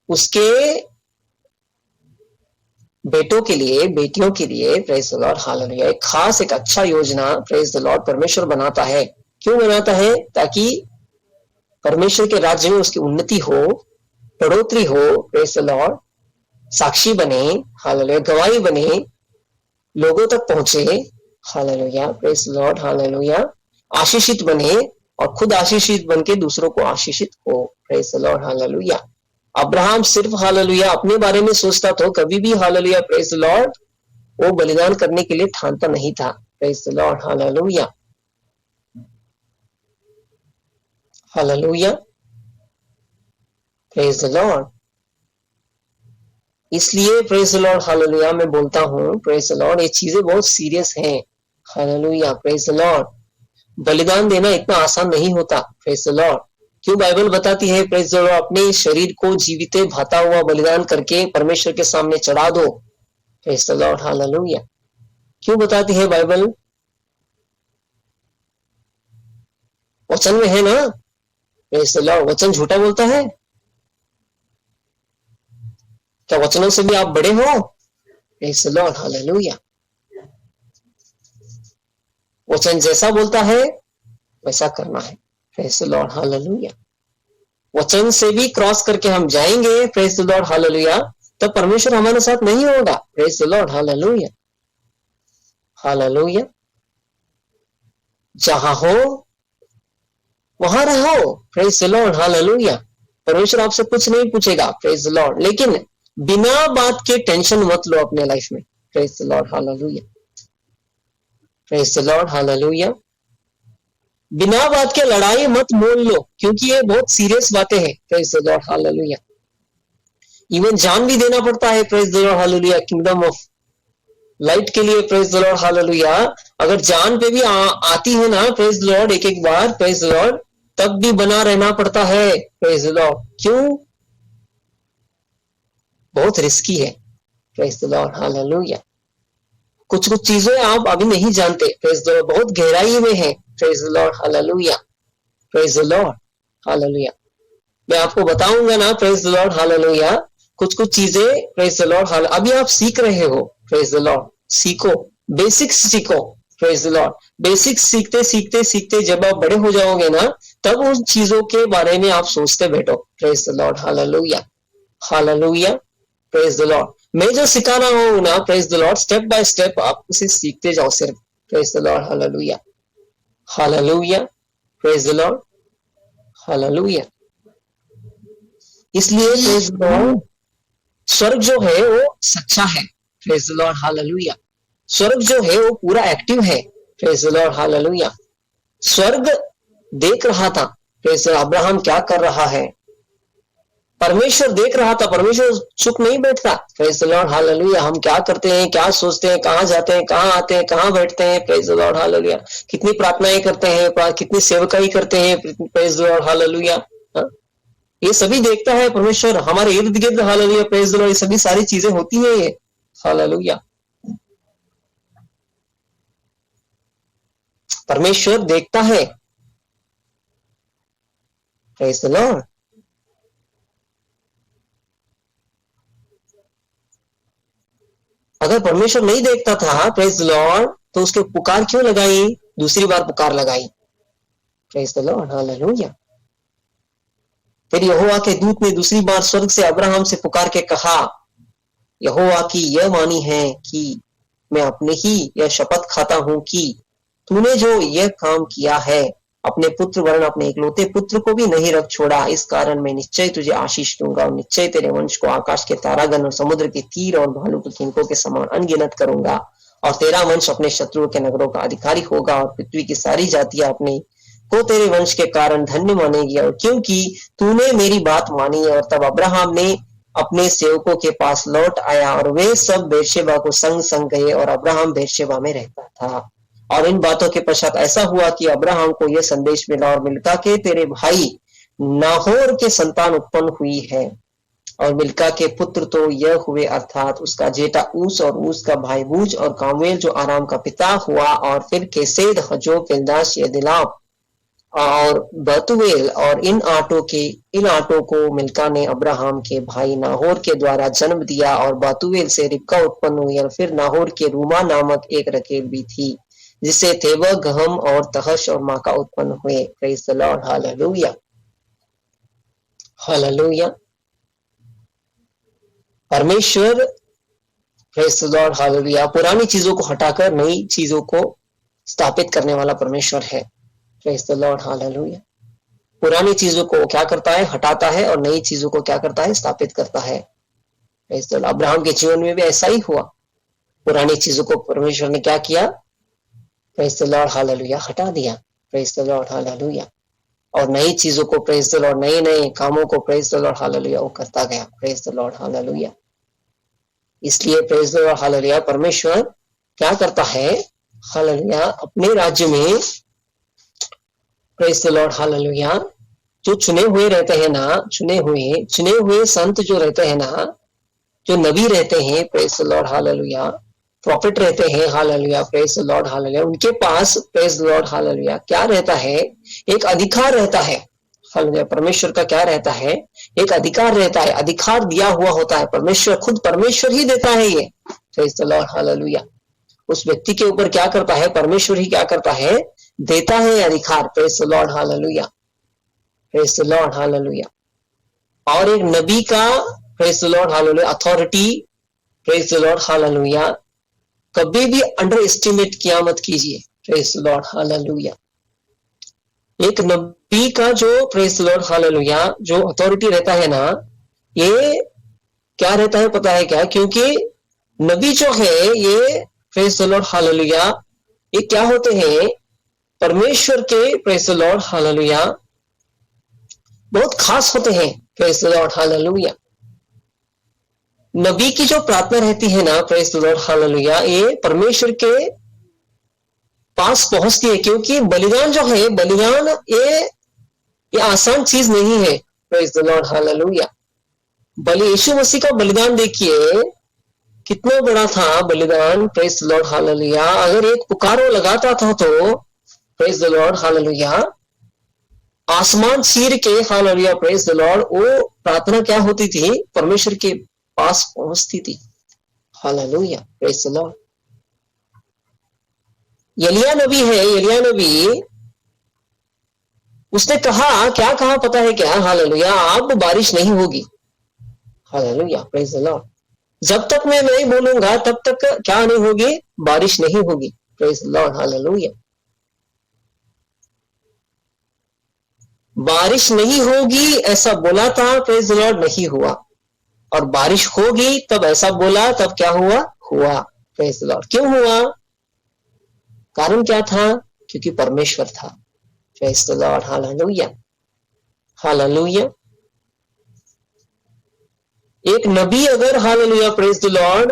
उसके बेटों के लिए, बेटियों के लिए, प्रेज द लॉर्ड, हालेलुया, एक खास, एक अच्छा योजना, प्रेज द लॉर्ड, परमेश्वर बनाता है। क्यों बनाता है? ताकि परमेश्वर के राज्य में उसकी उन्नति हो, बढ़ोतरी हो। प्रेज द लॉर्ड, साक्षी बने, हालेलुया, गवाही बने, लोगों तक पहुंचे, hallelujah, praise the lord, hallelujah, आशीषित बने और खुद आशीषित बन के दूसरों को आशीषित हो। Praise the lord, hallelujah. Abraham सिर्फ, हालेलुया, अपने बारे में सोचता तो कभी भी, हालेलुया, प्रेज द लॉर्ड, वो बलिदान करने के लिए ठानता नहीं था। Praise the lord, hallelujah, hallelujah, praise the Lord. इसलिए प्रेज द लॉर्ड, हालेलुया, मैं बोलता हूं, प्रेज द लॉर्ड, ये चीजें बहुत सीरियस हैं। Hallelujah, praise the Lord. बलिदान देना इतना आसान नहीं होता। Praise the Lord. क्यों बाइबल बताती है, प्रेज द लॉर्ड, अपने शरीर को जीवित भाता हुआ बलिदान करके परमेश्वर के सामने चढ़ा दो। Praise the lord, hallelujah. क्यों बताती है बाइबल? वचन में है ना। Praise the Lord. वचन झूठा बोलता है क्या? वचनों से भी आप बड़े हो। Praise the lord, hallelujah. वचन जैसा बोलता है वैसा करना है। Praise the lord, hallelujah. वचन से भी क्रॉस करके हम जाएंगे, प्रेज द लॉर्ड, हालेलुया, तब परमेश्वर हमारे साथ नहीं होगा। Praise the lord, hallelujah, hallelujah. जहां हो वहां रहो। Praise the lord, hallelujah. परमेश्वर आपसे कुछ नहीं पूछेगा, प्रेज द लॉर्ड। लेकिन बिना बात के टेंशन मत लो अपने लाइफ में, praise the lord, hallelujah, praise the lord, hallelujah. बिना बात के लड़ाई मत मोल लो, क्योंकि ये बहुत सीरियस बातें हैं, praise the lord, hallelujah. Even जान भी देना पड़ता है, praise the lord, hallelujah, kingdom of light के लिए, प्रेज द लॉर्ड, हालेलुया। अगर जान पे भी आती है ना, प्रेज द लॉर्ड, एक एक बार, प्रेज द लॉर्ड, तब भी बना रहना पड़ता है, प्रेज द लॉर्ड। क्यों? बहुत रिस्की है, प्रेज द लॉर्ड, हालेलुया। कुछ कुछ चीजें आप अभी नहीं जानते, प्रेज द लॉर्ड, बहुत गहराई में है, praise the lord, hallelujah, praise the lord, hallelujah. मैं आपको बताऊंगा ना, प्रेज द लॉर्ड, हालेलुया, कुछ कुछ चीजें, प्रेज द लॉर्ड, अभी आप सीख रहे हो, प्रेज द लॉर्ड, सीखो, बेसिक्स सीखो, प्रेज द लॉर्ड। बेसिक्स सीखते सीखते सीखते जब आप बड़े हो जाओगे ना, तब उन चीजों के बारे में आप सोचते बैठो, praise the lord, hallelujah, hallelujah, praise the Lord. मैं जो सिखा रहा हूं ना, praise the Lord, step by step आप उसे सीखते जाओ सिर्फ, praise the lord, hallelujah, hallelujah, praise the lord, hallelujah. इसलिए प्रेज द लॉर्ड, स्वर्ग जो है वो सच्चा है, प्रेज द लॉर्ड, हालेलुया। स्वर्ग जो है वो पूरा एक्टिव है, प्रेज द लॉर्ड, हालेलुया। स्वर्ग देख रहा था, प्रेज द लॉर्ड, अब्राहम क्या कर रहा है, परमेश्वर देख रहा था, परमेश्वर चुप नहीं बैठता, प्रेज द लॉर्ड, हालेलुया। हम क्या करते हैं, क्या सोचते हैं, कहाँ जाते हैं, कहाँ आते हैं, कहाँ बैठते हैं, प्रेज द लॉर्ड, हालेलुया। कितनी प्रार्थनाएं करते हैं, कितनी सेवकाई करते हैं, प्रेज द लॉर्ड, हालेलुया। ये सभी देखता है परमेश्वर, हमारे इर्द गिर्द, हालेलुया, प्रेज द लॉर्ड। ये सभी सारी चीजें होती है ये, हालेलुया। परमेश्वर देखता है, प्रेज द लॉर्ड। अगर परमेश्वर नहीं देखता था, प्रेज द लॉर्ड, तो उसके पुकार क्यों लगाई, दूसरी बार पुकार लगाई, प्रेज द लॉर्ड, हालेलुया। फिर यहोवा के दूत ने दूसरी बार स्वर्ग से अब्राहम से पुकार के कहा, यहोवा की यह वाणी है कि मैं अपने ही यह शपथ खाता हूं कि तूने जो यह काम किया है, अपने पुत्र वरन अपने इकलौते पुत्र को भी नहीं रख छोड़ा, इस कारण मैं निश्चय तुझे आशीष दूंगा और निश्चय तेरे वंश को आकाश के तारागण और समुद्र के तीर और भालू के किनकों के समान अनगिनत करूंगा, और तेरा वंश अपने शत्रुओं के नगरों का अधिकारी होगा, और पृथ्वी की सारी जातियां अपने को तेरे वंश के कारण धन्य मानेगी, और क्योंकि तूने मेरी बात मानी। और तब अब्राहम ने अपने सेवकों के पास लौट आया, और वे सब बेर्शेबा को संग संग गए, और अब्राहम बेर्शेबा में रहता था। और इन बातों के पश्चात ऐसा हुआ कि अब्राहम को यह संदेश मिला, और मिल्का के तेरे भाई नाहोर के संतान उत्पन्न हुई है, और मिल्का के पुत्र तो यह हुए, अर्थात उसका जेठा ऊस, और ऊस का भाई बूज, और कामुएल जो आराम का पिता हुआ, और फिर केसेद, हजो, पिल्दाश, यदिलाम और बतुएल। और इन आटों को मिल्का ने अब्राहम के भाई नाहोर के द्वारा जन्म दिया, और बतुएल से रिबका उत्पन्न हुई, और फिर नाहोर के रूमा नामक एक रकेल भी थी, जिससे तेबह, गहम और तहश और माका उत्पन्न हुए, praise the lord, hallelujah, hallelujah. परमेश्वर, प्रेज द लॉर्ड, हालेलुया, पुरानी चीजों को हटाकर नई चीजों को स्थापित करने वाला परमेश्वर है, प्रेज द लॉर्ड, हालेलुया। पुरानी चीजों को क्या करता है, हटाता है, और नई चीजों को क्या करता है, स्थापित करता है, प्रेज द लॉर्ड। अब्राहम के जीवन में भी ऐसा ही हुआ, पुरानी चीजों को परमेश्वर ने क्या किया, प्रेज द लॉर्ड, हालेलुया, हटा दिया, प्रेज द लॉर्ड, हालेलुया। और नई चीजों को, प्रेज द लॉर्ड, नए नए कामों को, प्रेज द लॉर्ड, हालेलुया, वो करता गया, प्रेज द लॉर्ड, हालेलुया। इसलिए प्रेज द लॉर्ड, हालेलुया, परमेश्वर क्या करता है, हालेलुया, अपने राज्य में, प्रेज द लॉर्ड, हालेलुया, जो चुने हुए रहते हैं ना, चुने हुए संत जो रहते हैं ना, जो नबी रहते हैं, praise the lord, hallelujah, profit रहते हैं, hallelujah, praise the lord, hallelujah, उनके पास, प्रेज द लॉर्ड, हालेलुया, क्या रहता है, एक अधिकार रहता है, हालेलुया। परमेश्वर का क्या रहता है, एक अधिकार रहता है, अधिकार दिया हुआ होता है, परमेश्वर, खुद परमेश्वर ही देता है ये, प्रेज द लॉर्ड, हालेलुया। उस व्यक्ति के ऊपर क्या करता है, परमेश्वर ही क्या करता है, देता है अधिकार, praise the lord, hallelujah, praise the lord, hallelujah. और एक नबी का, praise the lord, hallelujah, authority, praise the lord, hallelujah, कभी भी अंडर एस्टिमेट किया मत कीजिए, प्रेज द लॉर्ड, हालेलुया। एक नबी का जो प्रेज द लॉर्ड हालेलुया जो अथॉरिटी रहता है ना, ये क्या रहता है पता है क्या? क्योंकि नबी जो है ये प्रेज द लॉर्ड हालेलुया ये क्या होते हैं? परमेश्वर के प्रेज द लॉर्ड हालेलुया बहुत खास होते हैं। Praise the lord hallelujah. नबी की जो प्रार्थना रहती है ना, प्रेज द लॉर्ड हालेलुया, ये परमेश्वर के पास पहुंचती है। क्योंकि बलिदान जो है, बलिदान ये आसान चीज नहीं है। Praise the lord hallelujah. Yeshu Masih का बलिदान देखिए कितना बड़ा था बलिदान। Praise the lord hallelujah. अगर एक पुकार वो लगाता था तो प्रेज द लॉर्ड हालेलुया आसमान चीर के हालेलुया प्रेज द लॉर्ड वो प्रार्थना क्या होती थी? परमेश्वर के पास पहुंचती थी। Hallelujah praise the Lord. एलिया नबी है, एलिया नबी उसने कहा, क्या कहा पता है क्या? हालेलुया अब बारिश नहीं होगी। Hallelujah praise the Lord. जब तक मैं नहीं बोलूंगा तब तक क्या नहीं होगी? बारिश नहीं होगी। Praise the lord hallelujah. बारिश नहीं होगी ऐसा बोला था, प्रेज द लॉर्ड, नहीं हुआ। और बारिश होगी तब ऐसा बोला, तब क्या हुआ? हुआ। Praise the Lord. क्यों हुआ? कारण क्या था? क्योंकि परमेश्वर था। Praise the lord hallelujah hallelujah. एक नबी अगर हालेलुया प्रेज द लॉर्ड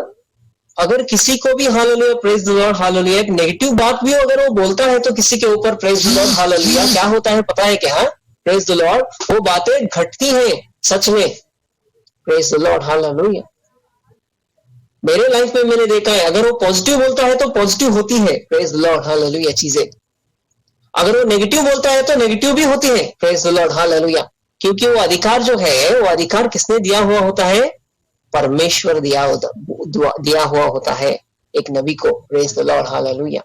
अगर किसी को भी hallelujah praise the lord hallelujah एक नेगेटिव बात भी अगर वो बोलता है तो किसी के ऊपर प्रेज द लॉर्ड हालेलुया क्या होता है पता है क्या? प्रेज द लॉर्ड वो बातें घटती हैं सच में। Praise the lord hallelujah. मेरे लाइफ में मैंने देखा है अगर वो पॉजिटिव बोलता है तो पॉजिटिव होती है। प्रेज द लॉर्ड हालेलुया चीजें। अगर वो नेगेटिव बोलता है तो नेगेटिव भी होती है। Praise the lord hallelujah. क्योंकि वो अधिकार जो है वो अधिकार किसने दिया हुआ होता है? परमेश्वर दिया हुआ होता है एक नबी को। Praise the lord hallelujah.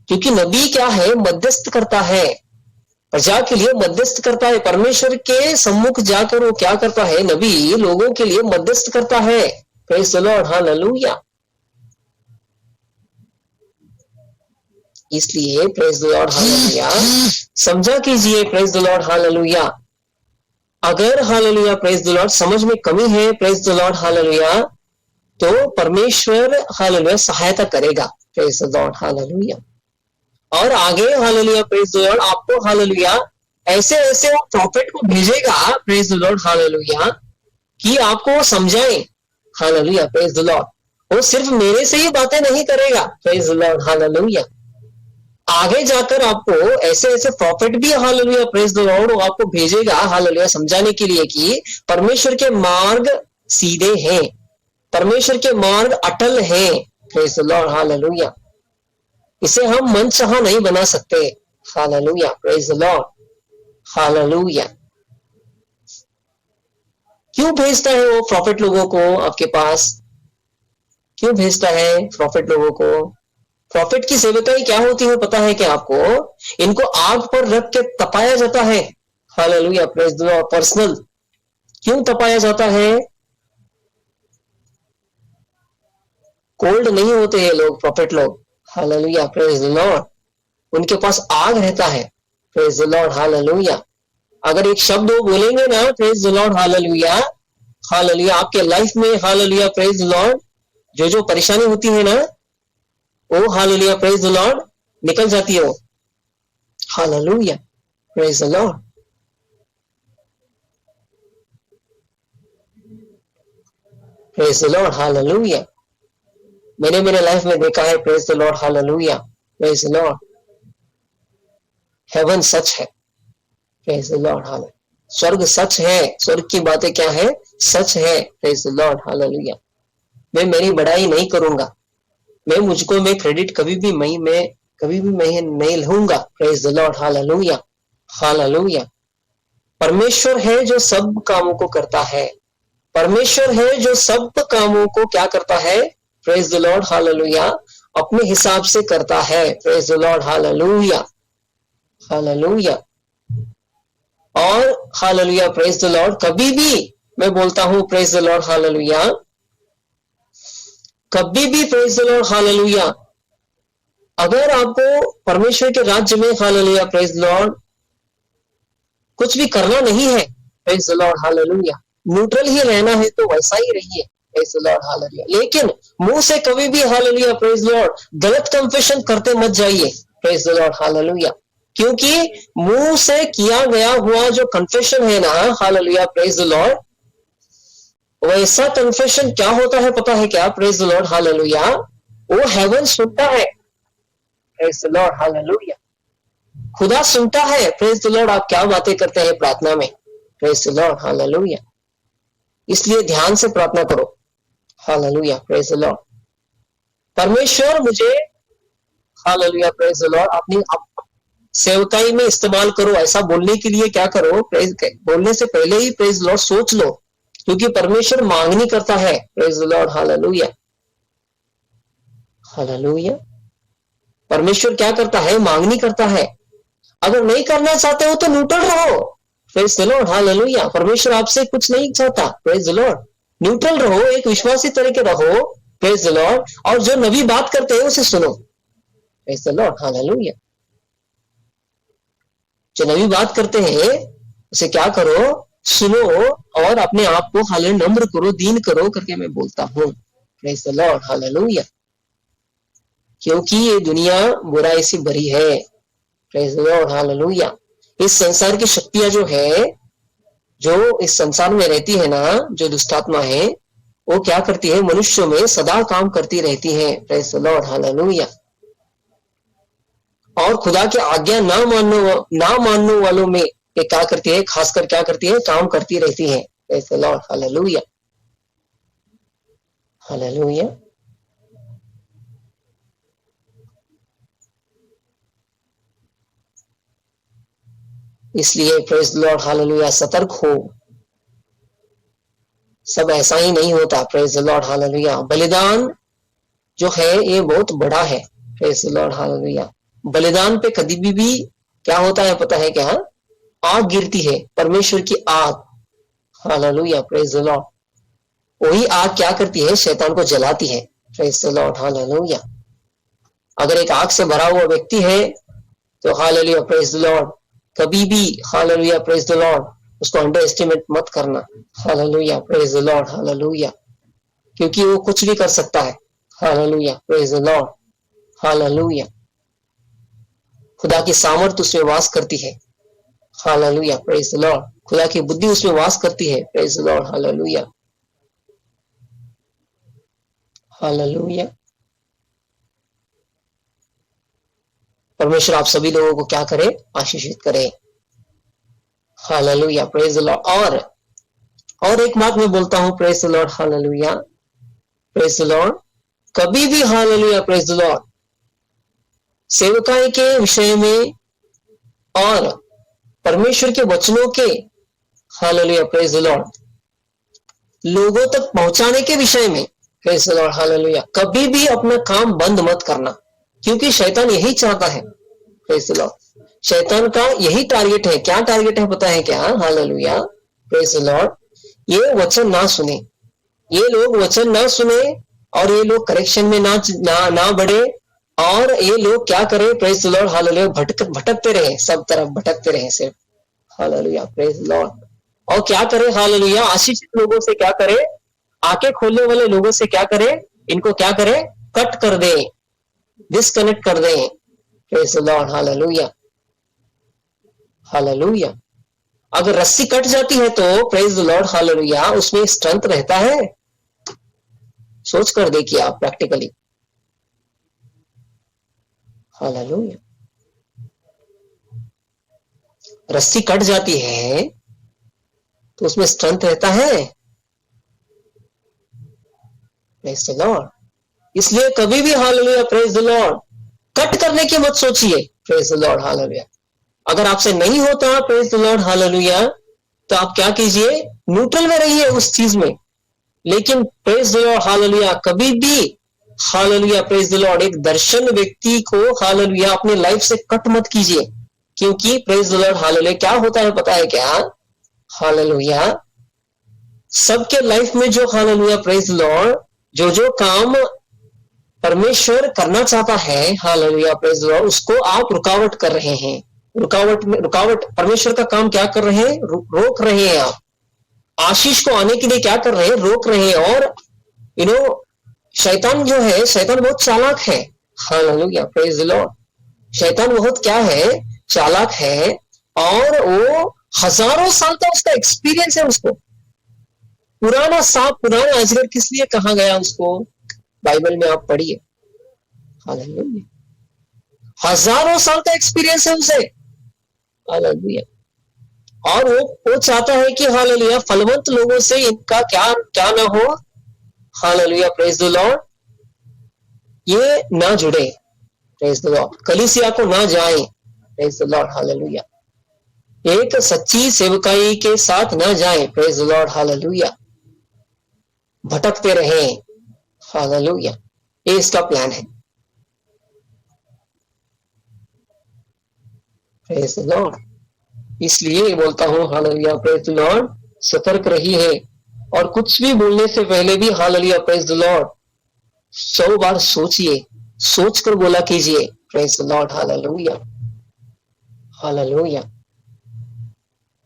क्योंकि नबी क्या है? मध्यस्थ करता है, प्रजा के लिए मध्यस्थ करता है। परमेश्वर के सम्मुख जाकर वो क्या करता है? नबी लोगों के लिए मध्यस्थ करता है। Praise the lord hallelujah. इसलिए प्रेज द लॉर्ड हालेलुया समझा कीजिए। प्रेज द लॉर्ड हालेलुया अगर हालेलुया प्रेज द लॉर्ड समझ में कमी है प्रेज द लॉर्ड हालेलुया तो परमेश्वर हालेलुया सहायता करेगा। Praise the lord hallelujah. और आगे हालेलुया प्रेज द लॉर्ड आपको हालेलुया ऐसे ऐसे वो प्रॉफिट को भेजेगा। प्रेज द लॉर्ड हालेलुया कि आपको वो समझाए। Hallelujah praise the Lord. वो सिर्फ मेरे से ही बातें नहीं करेगा। Praise the lord hallelujah. आगे जाकर आपको ऐसे ऐसे प्रॉफिट भी हालेलुया प्रेज द लॉर्ड वो आपको भेजेगा हालेलुया समझाने के लिए कि परमेश्वर के मार्ग सीधे हैं, परमेश्वर के मार्ग अटल हैं। Praise the lord hallelujah. इसे हम मनचाहा नहीं बना सकते। Hallelujah praise the lord hallelujah. क्यों भेजता है वो प्रॉफिट लोगों को आपके पास? क्यों भेजता है प्रॉफिट लोगों को? प्रॉफिट की सेवकाई क्या होती है पता है क्या आपको? इनको आग पर रख के तपाया जाता है। Hallelujah praise the Lord. Personal क्यों तपाया जाता है? कोल्ड नहीं होते हैं लोग, प्रॉफिट लोग। Hallelujah praise the Lord. उनके पास आग रहता है। Praise the lord hallelujah. अगर एक शब्द वो बोलेंगे ना praise the lord hallelujah hallelujah आपके लाइफ में हालेलुया प्रेज द लॉर्ड जो जो परेशानी होती है ना वो हालेलुया प्रेज द लॉर्ड निकल जाती है वो। Hallelujah praise the lord. Praise the lord hallelujah. मैंने मेरे लाइफ में देखा है। Praise the lord hallelujah praise the lord. Heaven सच है। Praise the lord hallelujah. स्वर्ग सच है। स्वर्ग की बातें क्या है? सच है। Praise the lord hallelujah. मैं मेरी बड़ाई नहीं करूंगा। मैं क्रेडिट कभी भी मैं नहीं लूंगा। Praise the lord hallelujah hallelujah. परमेश्वर है जो सब कामों को करता है। परमेश्वर है जो सब कामों को क्या करता है? प्रेज द लॉर्ड हालेलुया अपने हिसाब से करता है। Praise the lord hallelujah hallelujah. और हालेलुया प्रेज द लॉर्ड कभी भी मैं बोलता हूं प्रेज द लॉर्ड हालेलुया कभी भी प्रेज द लॉर्ड हालेलुया अगर आपको परमेश्वर के राज्य में हालेलुया प्रेज लॉर्ड कुछ भी करना नहीं है, praise the lord hallelujah, neutral ही रहना है तो वैसा ही रहिए, प्रेज द लॉर्ड हालेलुया। लेकिन मुंह से कभी भी हालेलुया प्रेज लॉर्ड गलत कंफेशन करते मत जाइए, प्रेज द लॉर्ड हालेलुया, क्योंकि मुंह से किया गया हुआ जो कन्फेशन है ना हालेलुया प्रेज द लॉर्ड, वैसा कन्फेशन क्या होता है पता है क्या, प्रेज द लॉर्ड हालेलुया, वो हेवन सुनता है, प्रेज द लॉर्ड हालेलुया, खुदा सुनता है, प्रेज द लॉर्ड आप क्या बातें करते हैं प्रार्थना में, प्रेज द लॉर्ड हालेलुया। इसलिए ध्यान से प्रार्थना करो, हालेलुया प्रेज द लॉर्ड। परमेश्वर मुझे हालेलुया प्रेज द लॉर्ड अपनी सेवकाई में इस्तेमाल करो, ऐसा बोलने के लिए क्या करो, प्रेज बोलने से पहले ही प्रेज लॉर्ड सोच लो, क्योंकि परमेश्वर मांगनी करता है, praise the lord hallelujah hallelujah. परमेश्वर क्या करता है, मांगनी करता है। अगर नहीं करना चाहते हो तो न्यूट्रल रहो, प्रेज द लॉर्ड हालेलुया। परमेश्वर आपसे कुछ नहीं चाहता, प्रेज द लॉर्ड, न्यूट्रल रहो, एक विश्वासी तरीके रहो, प्रेज द लॉर्ड, और जो नबी बात करते हैं उसे सुनो, प्रेज द लॉर्ड हालेलुया। जो नबी बात करते हैं उसे क्या करो, सुनो और अपने आप को हालेलुया नम्र करो, दीन करो करके मैं बोलता हूं, प्रेज द लॉर्ड हालेलुया, क्योंकि ये दुनिया बुराई से भरी है, प्रेज द लॉर्ड हालेलुया। इस संसार की शक्तियां जो है, जो इस संसार में रहती है ना, जो दुष्टात्मा है, वो क्या करती है, मनुष्यों में सदा काम करती रहती है, प्रेज द लॉर्ड हालेलुया। और खुदा की आज्ञा ना मानने वालों में ये क्या करती है, खासकर क्या करती है, काम करती रहती है, praise the lord hallelujah hallelujah. इसलिए प्रेज द लॉर्ड हालेलुया सतर्क हो, सब ऐसा ही नहीं होता, प्रेज द लॉर्ड हालेलुया। बलिदान जो है ये बहुत बड़ा है, प्रेज द लॉर्ड हालेलुया। बलिदान पे कभी भी क्या होता है पता है क्या, आग गिरती है, परमेश्वर की आग, हालेलुया प्रेज द लॉर्ड। वही आग क्या करती है, शैतान को जलाती है, प्रेज द लॉर्ड हालेलुया। अगर एक आग से भरा हुआ व्यक्ति है तो हालेलुया प्रेज द लॉर्ड, कभी भी हालेलुया प्रेज द लॉर्ड उसको अंडर एस्टिमेट मत करना, hallelujah praise the lord hallelujah, क्योंकि वो कुछ भी कर सकता है, hallelujah praise the lord hallelujah. खुदा की सामर्थ उसमें वास करती है, हालेलुया प्रेज द लॉर्ड। खुदा की बुद्धि उसमें वास करती है, praise the lord hallelujah hallelujah. परमेश्वर आप सभी लोगों को क्या करे, आशीषित करे, हालेलुया प्रेज द लॉर्ड। और एक बात मैं बोलता हूं, praise the lord hallelujah praise the Lord, कभी भी हालेलुया प्रेज द लॉर्ड सेवकाई के विषय में और परमेश्वर के वचनों के हालेलुया प्रेज द लॉर्ड लोगों तक पहुंचाने के विषय में, प्रेज द लॉर्ड हालेलुया, कभी भी अपना काम बंद मत करना, क्योंकि शैतान यही चाहता है, प्रेज द लॉर्ड। शैतान का यही टारगेट है, क्या टारगेट है पता है क्या, हालेलुया प्रेज द लॉर्ड, ये वचन ना सुने, ये लोग वचन ना सुने और ये लोग करेक्शन में ना बढ़े, और ये लोग क्या करें, प्रेज द लॉर्ड हालेलुया, भटकते रहे, सब तरफ भटकते रहे सिर्फ, हालेलुया प्रेज द लॉर्ड। और क्या करे, हालेलुया आशीषित लोगों से क्या करे, आंखें खोलने वाले लोगों से क्या करे, इनको क्या करे, कट कर दे, डिस्कनेक्ट कर दे, praise the lord hallelujah hallelujah. अगर रस्सी कट जाती है तो प्रेज द लॉर्ड हालेलुया उसमें स्ट्रेंथ रहता है, सोच कर देखिए आप प्रैक्टिकली, हालेलुया। रस्सी कट जाती है तो उसमें स्ट्रेंथ रहता है, प्रेज द लॉर्ड। इसलिए कभी भी hallelujah praise the Lord cut करने की मत सोचिए, प्रेज द लॉर्ड हालेलुया। अगर आपसे नहीं होता प्रेज द लॉर्ड हालेलुया, तो आप क्या कीजिए, न्यूट्रल में रहिए उस चीज में, लेकिन प्रेज द लॉर्ड हालेलुया कभी भी हालेलुया प्रेज द लॉर्ड एक दर्शन व्यक्ति को हालेलुया अपने लाइफ से कट मत कीजिए, क्योंकि प्रेज द लॉर्ड हालेलुया क्या होता है पता है क्या, हालेलुया सबके लाइफ में जो हालेलुया प्रेज द लॉर्ड जो काम परमेश्वर करना चाहता है, हालेलुया प्रेज द लॉर्ड, उसको आप रुकावट कर रहे हैं। रुकावट परमेश्वर का काम क्या कर रहे हैं? रोक रहे हैं। आप आशीष को आने के लिए क्या कर रहे हैं? रोक रहे हैं। और शैतान जो है, शैतान बहुत चालाक है, हालेलुया प्रेज द लॉर्ड। शैतान बहुत क्या है? चालाक है। और वो हजारों साल का उसका एक्सपीरियंस है। उसको पुराना सांप, पुराना अजगर किस लिए कहा गया उसको? बाइबल में आप पढ़िए, हालेलुया। हजारों साल का एक्सपीरियंस है उसे, हालेलुया। और वो चाहता है कि हालेलुया फलवंत लोगों से इनका क्या ना हो, हालेलुया प्रेज द लॉर्ड, ये ना जुड़े, प्रेज द लॉर्ड, कलीसिया को ना जाए, प्रेज द लॉर्ड, हालेलुया, एक सच्ची सेवकाई के साथ ना जाए, प्रेज द लॉर्ड, हालेलुया, भटकते रहे, हालेलुया। ये इसका प्लान है, प्रेज द लॉर्ड। इसलिए बोलता हूं, हालेलुया प्रेज द लॉर्ड, सतर्क रहिए। और कुछ भी बोलने से पहले भी, हालेलुया प्रेज द लॉर्ड, 100 बार सोचिए, सोचकर बोला कीजिए, praise the lord, hallelujah, hallelujah.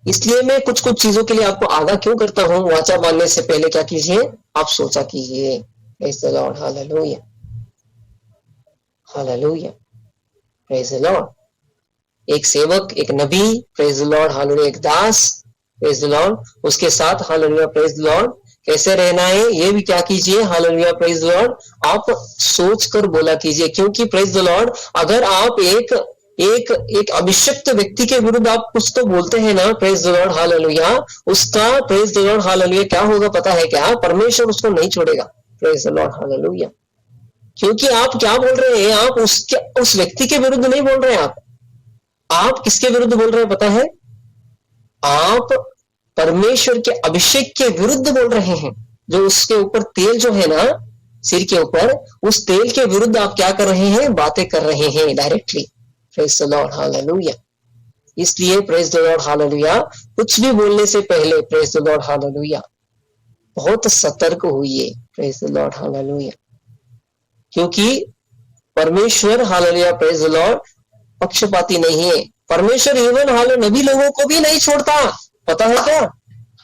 इसलिए मैं कुछ चीजों के लिए आपको आगाह क्यों करता हूं? वाचा बांधने से पहले क्या कीजिए? आप सोचा कीजिए, praise the lord, hallelujah, hallelujah praise the Lord. एक सेवक, एक नबी, प्रेज द लॉर्ड, हालेलुया, एक दास, प्रेज द लॉर्ड, उसके साथ, हालेलुया प्रेज द लॉर्ड, कैसे रहना है ये भी क्या कीजिए, हालेलुया प्रेज द लॉर्ड, आप सोच कर बोला कीजिए। क्योंकि प्रेज द लॉर्ड, अगर आप एक अभिषिक्त व्यक्ति के विरुद्ध आप कुछ तो बोलते हैं ना, प्रेज द लॉर्ड, हालेलुया, उसका, प्रेज द लॉर्ड, हालेलुया, क्या होगा पता है क्या? परमेश्वर उसको नहीं छोड़ेगा, प्रेज द लॉर्ड, हालेलुया। क्योंकि आप क्या बोल रहे हैं? आप उस व्यक्ति के विरुद्ध नहीं बोल रहे हैं। आप किसके विरुद्ध बोल रहे हैं पता है? आप परमेश्वर के अभिषेक के विरुद्ध बोल रहे हैं। जो उसके ऊपर तेल जो है ना, सिर के ऊपर, उस तेल के विरुद्ध आप क्या कर रहे हैं? बातें कर रहे हैं directly, praise the lord, hallelujah. इसलिए प्रेज द लॉर्ड, हालेलुया, कुछ भी बोलने से पहले, प्रेज द लॉर्ड, हालेलुया, बहुत सतर्क होइए, प्रेज द लॉर्ड, हालेलुया। क्योंकि परमेश्वर, हालेलुया प्रेज द लॉर्ड, पक्षपाती नहीं है। परमेश्वर इवन नबी लोगों को भी नहीं छोड़ता, पता है क्या?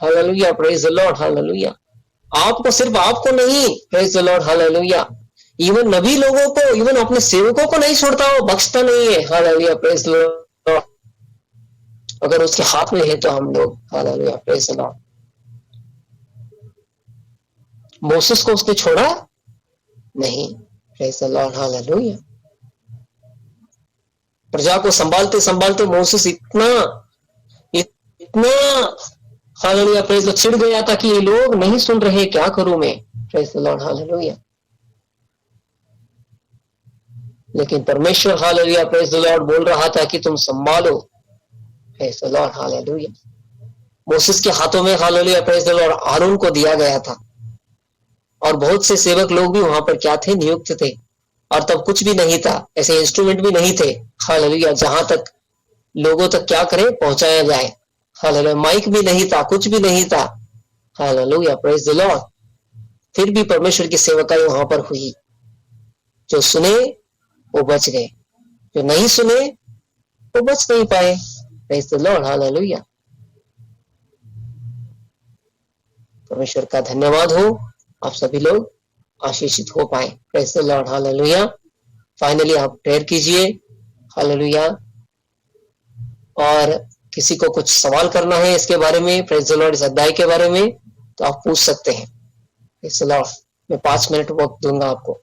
Hallelujah praise the lord, hallelujah. आपको, सिर्फ आपको नहीं, praise the lord, hallelujah, even नबी लोगों को, इवन अपने सेवकों को नहीं छोड़ता, वो बख्शता नहीं है, हालेलुया प्रेज द लॉर्ड। अगर उसके हाथ में है तो हम लोग, hallelujah praise the Lord. Moses को उसने छोड़ा नहीं, प्रेज द लॉर्ड, हालेलुया। प्रजा को संभालते संभालते मोसेस इतना हालेलुया प्रेज द लॉर्ड चिढ़ गया था कि ये लोग नहीं सुन रहे, क्या करूं मैं, प्रेज द लॉर्ड, हालेलुया। लेकिन परमेश्वर, हालेलुया प्रेज द लॉर्ड, बोल रहा था कि तुम संभालो, praise the lord, hallelujah. Moses के हाथों में, हालेलुया प्रेज द लॉर्ड, हारून को दिया गया था। और बहुत से सेवक लोग भी वहां पर क्या थे? नियुक्त थे। और तब कुछ भी नहीं था, ऐसे इंस्ट्रूमेंट भी नहीं थे, हालेलुया, जहां तक लोगों तक क्या करें? पहुंचाया जाए, हालेलुया। माइक भी नहीं था, कुछ भी नहीं था, हालेलुया प्रेज द लॉर्ड। फिर भी परमेश्वर की सेवकाई वहां पर हुई। जो सुने वो बच गए, जो नहीं सुने वो बच नहीं पाए, प्रेज द लॉर्ड, हालेलुया। परमेश्वर का धन्यवाद हो, आप सभी लोग आशीषित हो पाए, praise the lord, hallelujah. Finally आप प्रेयर कीजिए, हालेलुया। और किसी को कुछ सवाल करना है इसके बारे में, प्रेज द लॉर्ड, इस अध्याय के बारे में, तो आप पूछ सकते हैं, प्रेज द लॉर्ड। मैं 5 मिनट वक्त दूंगा आपको।